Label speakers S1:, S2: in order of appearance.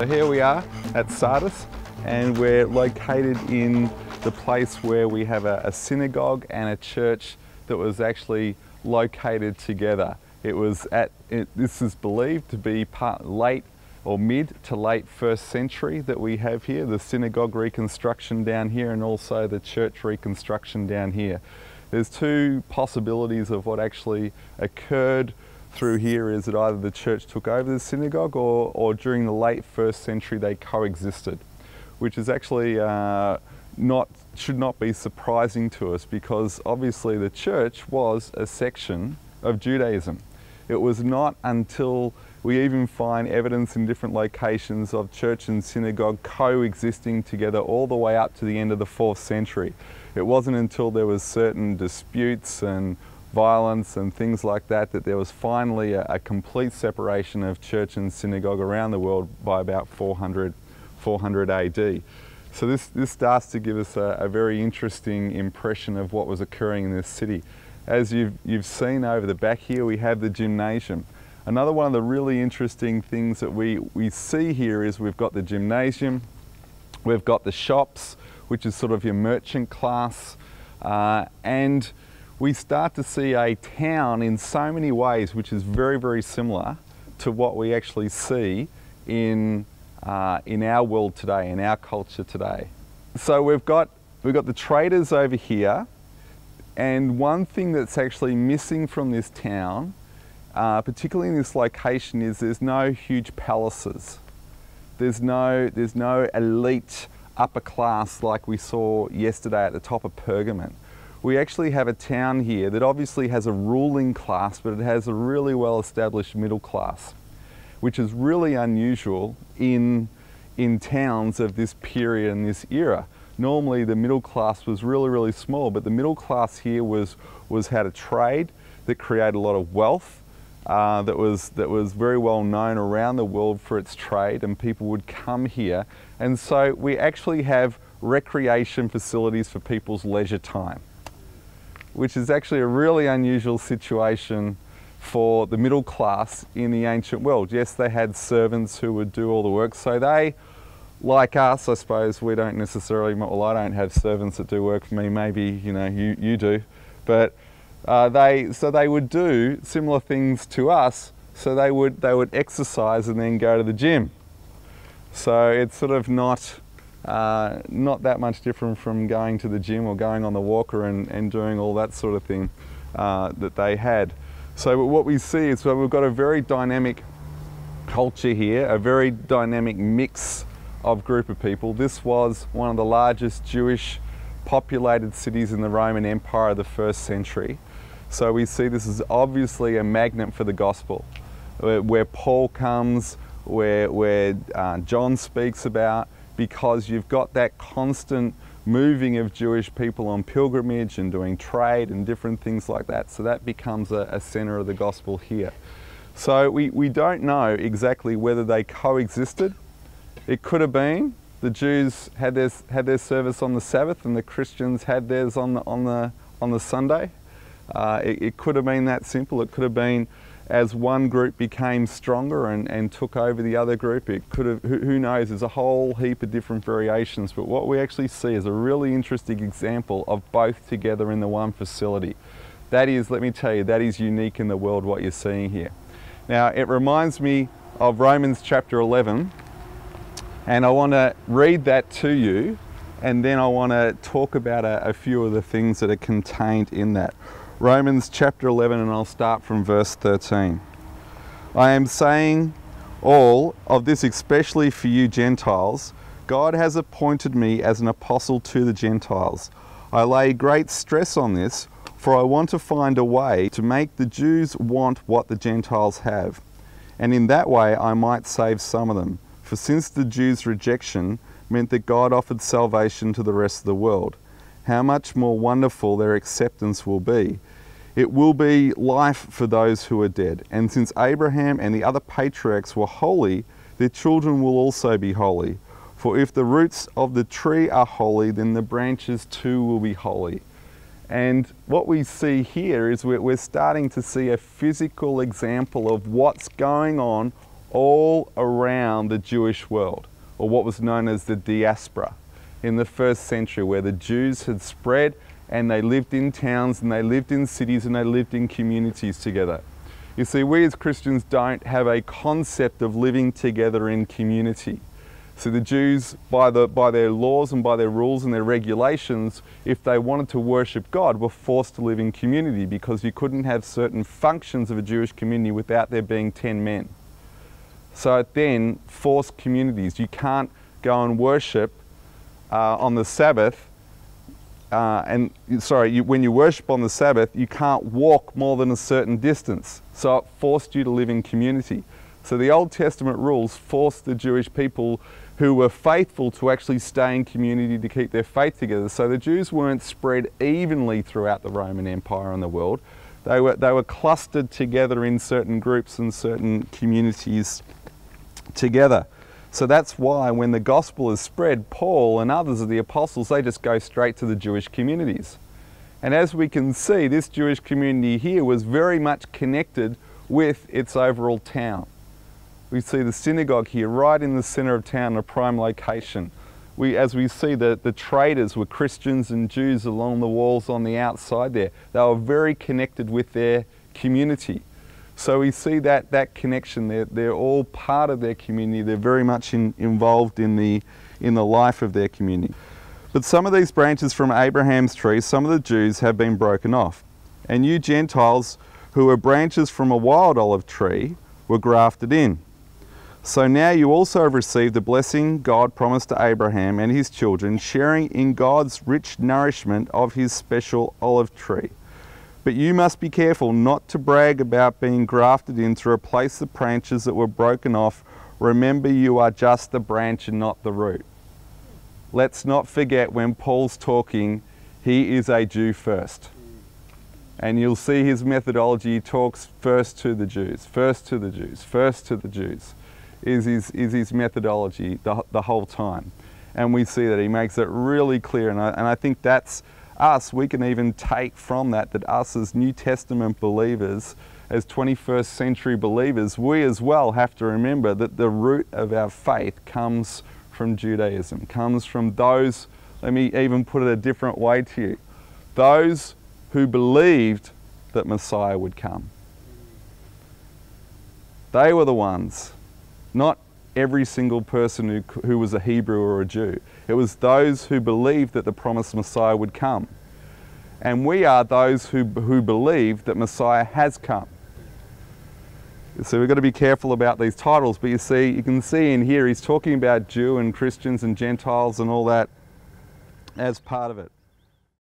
S1: So here we are at Sardis, and we're located in the place where we have a synagogue and a church that was actually located together. This is believed to be late or mid to late 1st century that we have here, the synagogue reconstruction down here and also the church reconstruction down here. There's two possibilities of what actually occurred through here, is that either the church took over the synagogue or during the late 1st century they coexisted, which is actually should not be surprising to us, because obviously the church was a section of Judaism. It was not until we even find evidence in different locations of church and synagogue coexisting together all the way up to the end of the 4th century. It wasn't until there was certain disputes and violence and things like that that there was finally a complete separation of church and synagogue around the world by about 400 AD. So this starts to give us a very interesting impression of what was occurring in this city. As you've seen over the back here, we have the gymnasium. Another one of the really interesting things that we see here is we've got the gymnasium, we've got the shops, which is sort of your merchant class, and we start to see a town in so many ways which is very, very similar to what we actually see in our world today, in our culture today. So we've got the traders over here, and one thing that's actually missing from this town, particularly in this location, is there's no huge palaces. There's no elite upper class like we saw yesterday at the top of Pergamon. We actually have a town here that obviously has a ruling class, but it has a really well established middle class, which is really unusual in towns of this period and this era. Normally the middle class was really, really small, but the middle class here was had a trade that created a lot of wealth, that was very well known around the world for its trade, and people would come here. And so we actually have recreation facilities for people's leisure time, which is actually a really unusual situation for the middle class in the ancient world. Yes, they had servants who would do all the work, so they, like us, I suppose, we don't necessarily, well, I don't have servants that do work for me, maybe, you know, you do, but they would do similar things to us. So they would exercise and then go to the gym. So it's sort of not that much different from going to the gym or going on the walker and doing all that sort of thing that they had. So what we see is we've got a very dynamic culture here, a very dynamic mix of group of people. This was one of the largest Jewish populated cities in the Roman Empire of the 1st century. So we see this is obviously a magnet for the gospel, where Paul comes, where John speaks about, because you've got that constant moving of Jewish people on pilgrimage and doing trade and different things like that. So that becomes a center of the gospel here. So we don't know exactly whether they coexisted. It could have been the Jews had their service on the Sabbath and the Christians had theirs on the Sunday. It could have been that simple. It could have been as one group became stronger and took over the other group. It could have, who knows, there's a whole heap of different variations, but what we actually see is a really interesting example of both together in the one facility. That is, let me tell you, that is unique in the world, what you're seeing here. Now, it reminds me of Romans chapter 11, and I want to read that to you, and then I want to talk about a few of the things that are contained in that. Romans chapter 11, and I'll start from verse 13. I am saying all of this especially for you Gentiles. God has appointed me as an apostle to the Gentiles. I lay great stress on this, for I want to find a way to make the Jews want what the Gentiles have, and in that way I might save some of them. For since the Jews' rejection meant that God offered salvation to the rest of the world, how much more wonderful their acceptance will be. It will be life for those who are dead. And since Abraham and the other patriarchs were holy, their children will also be holy. For if the roots of the tree are holy, then the branches too will be holy. And what we see here is we're starting to see a physical example of what's going on all around the Jewish world, or what was known as the diaspora in the first century, where the Jews had spread and they lived in towns and they lived in cities and they lived in communities together. You see, we as Christians don't have a concept of living together in community. So the Jews, by their laws and by their rules and their regulations, if they wanted to worship God, were forced to live in community, because you couldn't have certain functions of a Jewish community without there being 10 men. So it then forced communities. You can't go and worship on the Sabbath, when you worship on the Sabbath, you can't walk more than a certain distance. So it forced you to live in community. So the Old Testament rules forced the Jewish people who were faithful to actually stay in community to keep their faith together. So the Jews weren't spread evenly throughout the Roman Empire and the world. They were clustered together in certain groups and certain communities together. So that's why when the gospel is spread, Paul and others of the apostles, they just go straight to the Jewish communities. And as we can see, this Jewish community here was very much connected with its overall town. We see the synagogue here right in the center of town, a prime location. As we see, the traders were Christians and Jews along the walls on the outside there. They were very connected with their community. So we see that connection. They're all part of their community. They're very much involved in the life of their community. But some of these branches from Abraham's tree, some of the Jews, have been broken off. And you Gentiles, who are branches from a wild olive tree, were grafted in. So now you also have received the blessing God promised to Abraham and his children, sharing in God's rich nourishment of his special olive tree. But you must be careful not to brag about being grafted in to replace the branches that were broken off. Remember, you are just the branch and not the root. Let's not forget, when Paul's talking, he is a Jew first. And you'll see his methodology. He talks first to the Jews, first to the Jews, first to the Jews, is his methodology the whole time. And we see that he makes it really clear. And I think that's us. We can even take from that us as New Testament believers, as 21st century believers, we as well have to remember that the root of our faith comes from Judaism, comes from those, let me even put it a different way to you, those who believed that Messiah would come. They were the ones, not every single person who was a Hebrew or a Jew. It was those who believed that the promised Messiah would come. And we are those who believe that Messiah has come. So we've got to be careful about these titles, but you can see in here he's talking about Jew and Christians and Gentiles and all that as part of it.